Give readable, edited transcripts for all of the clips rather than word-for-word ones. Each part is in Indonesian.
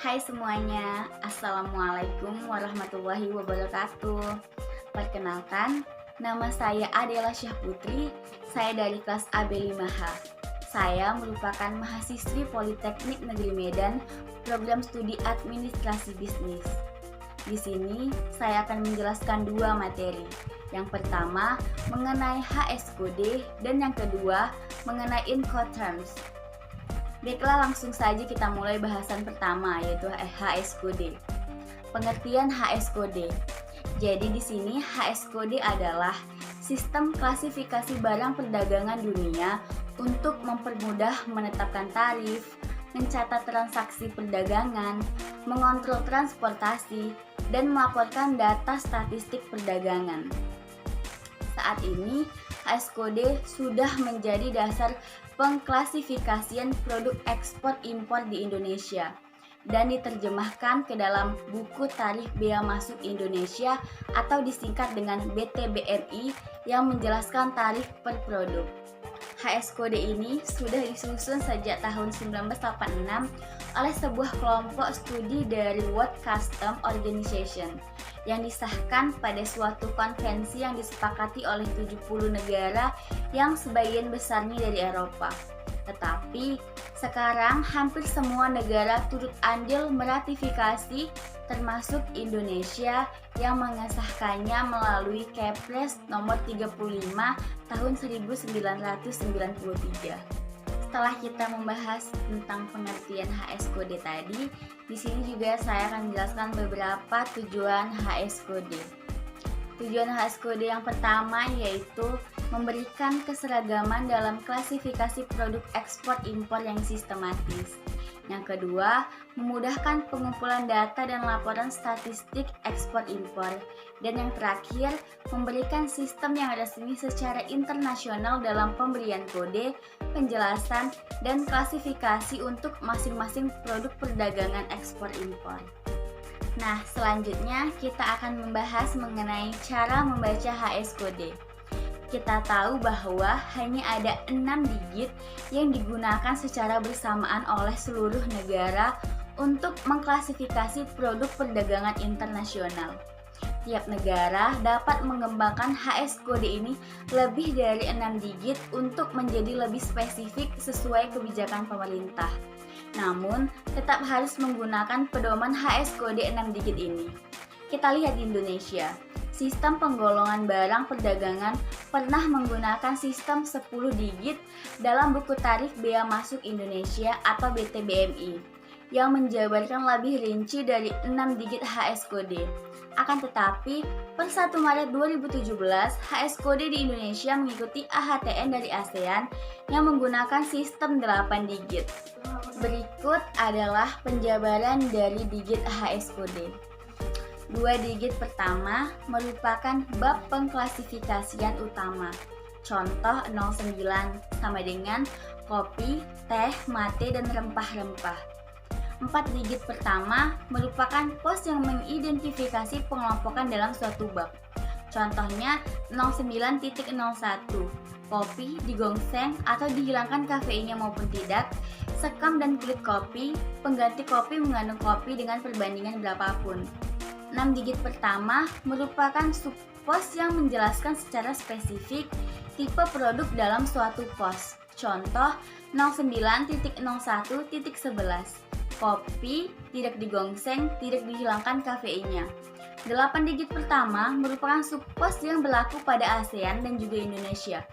Hai semuanya, Assalamualaikum warahmatullahi wabarakatuh. Perkenalkan, nama saya Adela Syahputri, saya dari kelas AB5H. Saya merupakan mahasiswi Politeknik Negeri Medan, program studi Administrasi Bisnis. Di sini, saya akan menjelaskan dua materi. Yang pertama, mengenai HSKD, dan yang kedua, mengenai Incoterms. Baiklah, langsung saja kita mulai bahasan pertama, yaitu HSKD. Pengertian HSKD. Jadi di sini HSKD adalah sistem klasifikasi barang perdagangan dunia untuk mempermudah menetapkan tarif, mencatat transaksi perdagangan, mengontrol transportasi, dan melaporkan data statistik perdagangan. Saat ini, HSKD sudah menjadi dasar pengklasifikasian produk ekspor impor di Indonesia dan diterjemahkan ke dalam Buku Tarif Bea Masuk Indonesia atau disingkat dengan BTBMI yang menjelaskan tarif per produk. HSKD ini sudah disusun sejak tahun 1986 oleh sebuah kelompok studi dari World Customs Organization yang disahkan pada suatu konvensi yang disepakati oleh 70 negara yang sebagian besarnya dari Eropa. Tetapi sekarang hampir semua negara turut andil meratifikasi, termasuk Indonesia yang mengesahkannya melalui Kepres nomor 35 tahun 1993. Setelah kita membahas tentang pengertian HSKD tadi, di sini juga saya akan menjelaskan beberapa tujuan HSKD. Tujuan HSKD yang pertama yaitu memberikan keseragaman dalam klasifikasi produk ekspor impor yang sistematis. Yang kedua, memudahkan pengumpulan data dan laporan statistik ekspor impor. Dan yang terakhir, memberikan sistem yang resmi secara internasional dalam pemberian kode, penjelasan, dan klasifikasi untuk masing-masing produk perdagangan ekspor impor. Nah, selanjutnya kita akan membahas mengenai cara membaca HSKD. Kita tahu bahwa hanya ada 6 digit yang digunakan secara bersamaan oleh seluruh negara untuk mengklasifikasi produk perdagangan internasional. Tiap negara dapat mengembangkan HSKD ini lebih dari 6 digit untuk menjadi lebih spesifik sesuai kebijakan pemerintah. Namun, tetap harus menggunakan pedoman HSKD 6 digit ini. Kita lihat di Indonesia. Sistem penggolongan barang perdagangan pernah menggunakan sistem 10 digit dalam Buku Tarif Bea Masuk Indonesia atau BTBMI yang menjabarkan lebih rinci dari 6 digit HSKD. Akan tetapi, per 1 Maret 2017, HSKD di Indonesia mengikuti AHTN dari ASEAN yang menggunakan sistem 8 digit. Berikut adalah penjabaran dari digit HSKD. 2 digit pertama merupakan bab pengklasifikasian utama. Contoh 09 sama dengan kopi, teh, mate, dan rempah-rempah. 4 digit pertama merupakan pos yang mengidentifikasi pengelompokan dalam suatu bab. Contohnya 09.01 kopi digongseng atau dihilangkan kafeinnya maupun tidak, sekam dan kulit kopi, pengganti kopi mengandung kopi dengan perbandingan berapapun. 6 digit pertama merupakan subpos yang menjelaskan secara spesifik tipe produk dalam suatu pos. Contoh 09.01.11 kopi tidak digongseng, tidak dihilangkan kafeinnya. 8 digit pertama merupakan subpos yang berlaku pada ASEAN dan juga Indonesia.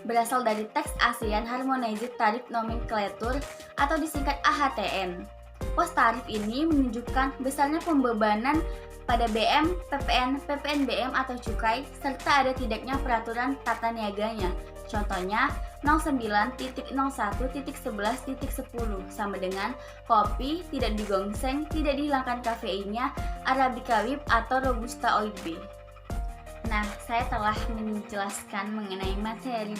Berasal dari teks ASEAN Harmonized Tariff Nomenclature atau disingkat AHTN. Pos tarif ini menunjukkan besarnya pembebanan pada BM, PPN, PPNBM atau cukai, serta ada tidaknya peraturan tata niaganya. Contohnya 09.01.11.10 sama dengan kopi tidak digongseng, tidak dihilangkan kafeinnya, Arabica Whip atau Robusta OIB. Nah, saya telah menjelaskan mengenai materi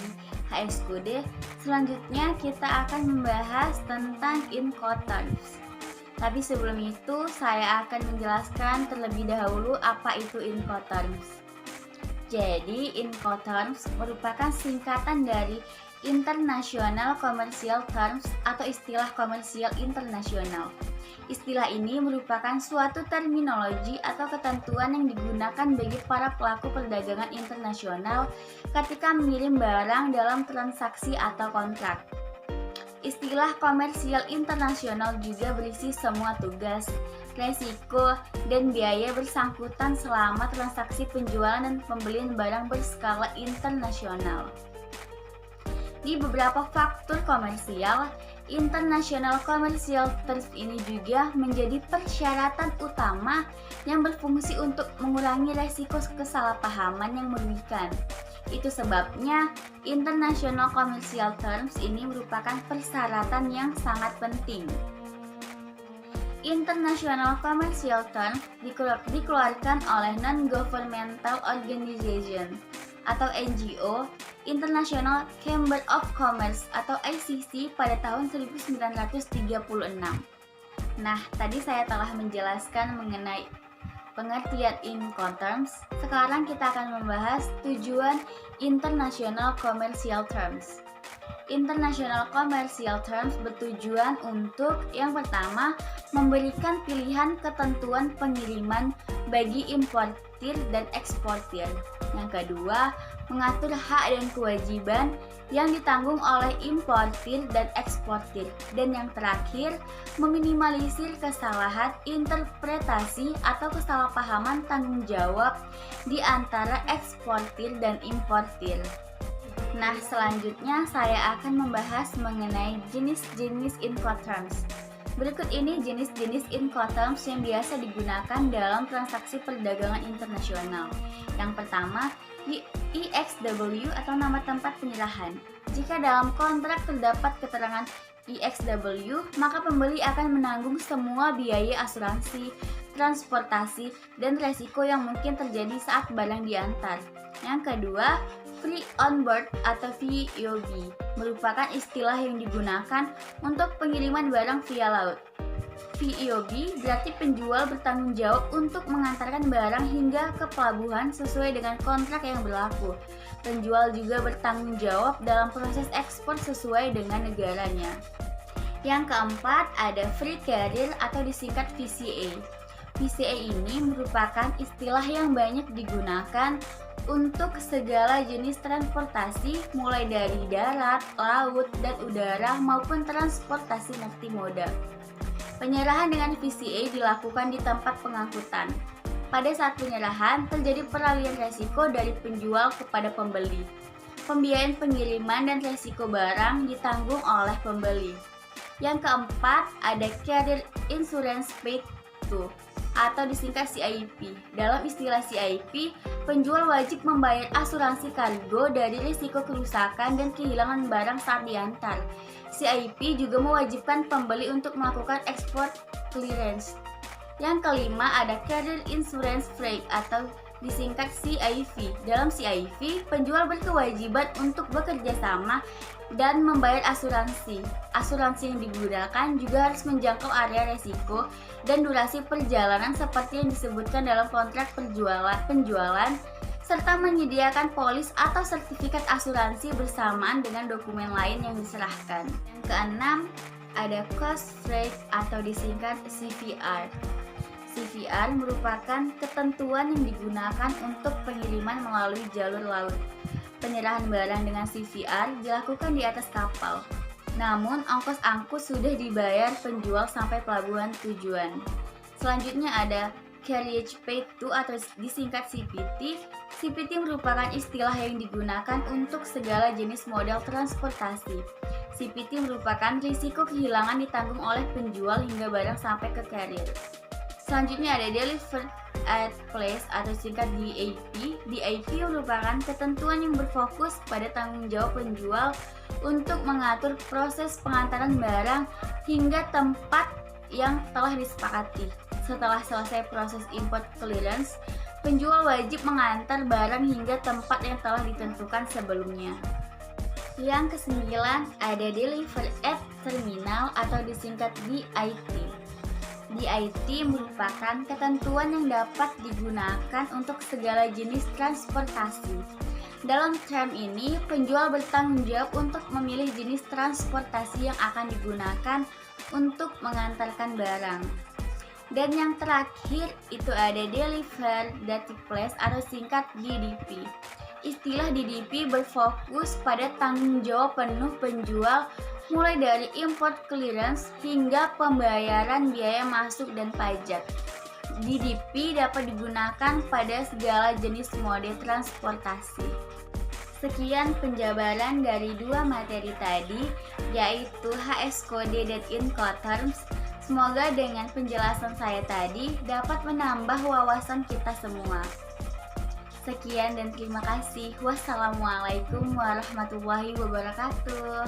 HSKD. Selanjutnya kita akan membahas tentang Incoterms. Tapi sebelum itu, saya akan menjelaskan terlebih dahulu apa itu Incoterms. Jadi, Incoterms merupakan singkatan dari International Commercial Terms atau istilah komersial internasional Istilah ini merupakan suatu terminologi atau ketentuan yang digunakan bagi para pelaku perdagangan internasional ketika mengirim barang dalam transaksi atau kontrak. Istilah komersial internasional juga berisi semua tugas, resiko, dan biaya bersangkutan selama transaksi penjualan dan pembelian barang berskala internasional. Di beberapa faktor komersial, International Commercial Terms ini juga menjadi persyaratan utama yang berfungsi untuk mengurangi resiko kesalahpahaman yang merugikan. Itu sebabnya International Commercial Terms ini merupakan persyaratan yang sangat penting. International Commercial Terms dikeluarkan oleh Non-Governmental Organization atau NGO, International Chamber of Commerce atau ICC pada tahun 1936. Nah, tadi saya telah menjelaskan mengenai pengertian Incoterms. Sekarang kita akan membahas tujuan International Commercial Terms. International Commercial Terms bertujuan untuk yang pertama, memberikan pilihan ketentuan pengiriman bagi importir dan eksportir. Yang kedua, mengatur hak dan kewajiban yang ditanggung oleh importir dan eksportir. Dan yang terakhir, meminimalisir kesalahan interpretasi atau kesalahpahaman tanggung jawab di antara eksportir dan importir. Nah, selanjutnya saya akan membahas mengenai jenis-jenis Incoterms. Berikut ini jenis-jenis Incoterms yang biasa digunakan dalam transaksi perdagangan internasional. Yang pertama, IXW atau nama tempat penyerahan. Jika dalam kontrak terdapat keterangan IXW, maka pembeli akan menanggung semua biaya asuransi, transportasi, dan resiko yang mungkin terjadi saat barang diantar. Yang kedua, Free on Board atau VOB merupakan istilah yang digunakan untuk pengiriman barang via laut. VOB berarti penjual bertanggung jawab untuk mengantarkan barang hingga ke pelabuhan sesuai dengan kontrak yang berlaku. Penjual juga bertanggung jawab dalam proses ekspor sesuai dengan negaranya. Yang keempat ada Free Carrier atau disingkat VCA. VCA ini merupakan istilah yang banyak digunakan untuk segala jenis transportasi mulai dari darat, laut, dan udara maupun transportasi multimoda. Penyerahan dengan VCA dilakukan di tempat pengangkutan. Pada saat penyerahan, terjadi peralihan resiko dari penjual kepada pembeli. Pembiayaan pengiriman dan resiko barang ditanggung oleh pembeli. Yang keempat, ada Carrier Insurance Paid to atau disingkat CIP. Dalam istilah CIP, penjual wajib membayar asuransi kargo dari risiko kerusakan dan kehilangan barang saat diantar. CIP juga mewajibkan pembeli untuk melakukan export clearance. Yang kelima ada Carrier Insurance Freight atau disingkat CIV. Dalam CIV, penjual berkewajiban untuk bekerja sama dan membayar asuransi. Asuransi yang digunakan juga harus menjangkau area resiko dan durasi perjalanan seperti yang disebutkan dalam kontrak penjualan serta menyediakan polis atau sertifikat asuransi bersamaan dengan dokumen lain yang diserahkan. Yang keenam, ada Coast Freight atau disingkat CVR. CVR merupakan ketentuan yang digunakan untuk pengiriman melalui jalur laut. Penyerahan barang dengan CVR dilakukan di atas kapal. Namun, ongkos angkut sudah dibayar penjual sampai pelabuhan tujuan. Selanjutnya ada Carriage Paid to atau disingkat CPT. CPT merupakan istilah yang digunakan untuk segala jenis modal transportasi. CPT merupakan risiko kehilangan ditanggung oleh penjual hingga barang sampai ke carrier. Selanjutnya ada Delivered at Place atau singkat DAP. DAP merupakan ketentuan yang berfokus pada tanggung jawab penjual untuk mengatur proses pengantaran barang hingga tempat yang telah disepakati. Setelah selesai proses import clearance, penjual wajib mengantar barang hingga tempat yang telah ditentukan sebelumnya. Yang kesembilan ada Deliver at Terminal atau disingkat DIT. DIT merupakan ketentuan yang dapat digunakan untuk segala jenis transportasi. Dalam term ini, penjual bertanggung jawab untuk memilih jenis transportasi yang akan digunakan untuk mengantarkan barang. Dan yang terakhir itu ada Deliver Direct Place atau singkat DDP. Istilah DDP berfokus pada tanggung jawab penuh penjual mulai dari import clearance hingga pembayaran biaya masuk dan pajak. DDP dapat digunakan pada segala jenis mode transportasi. Sekian penjabaran dari dua materi tadi, yaitu HS Code dan Incoterms. Semoga dengan penjelasan saya tadi dapat menambah wawasan kita semua. Sekian dan terima kasih. Wassalamualaikum warahmatullahi wabarakatuh.